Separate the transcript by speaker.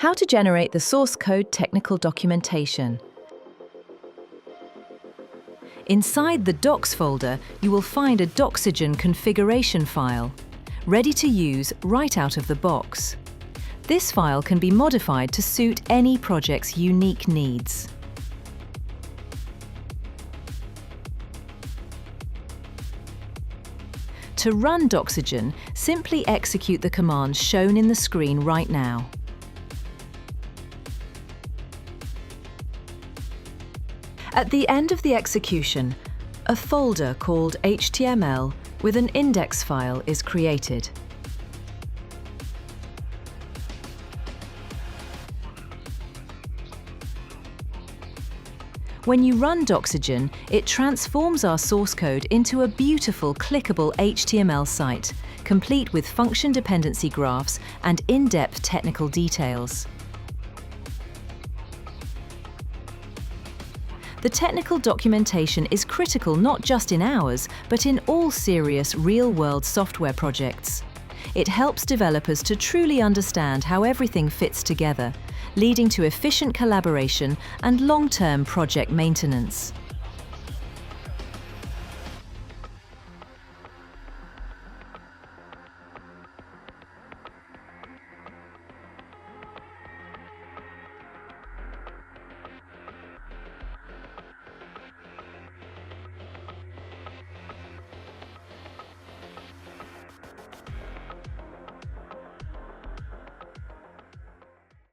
Speaker 1: How to generate the source code technical documentation. Inside the Docs folder, you will find a Doxygen configuration file, ready to use right out of the box. This file can be modified to suit any project's unique needs. To run Doxygen, simply execute the commands shown in the screen right now. At the end of the execution, a folder called HTML with an index file is created. When you run Doxygen, it transforms our source code into a beautiful, clickable HTML site, complete with function dependency graphs and in-depth technical details. The technical documentation is critical not just in ours, but in all serious real-world software projects. It helps developers to truly understand how everything fits together, leading to efficient collaboration and long-term project maintenance.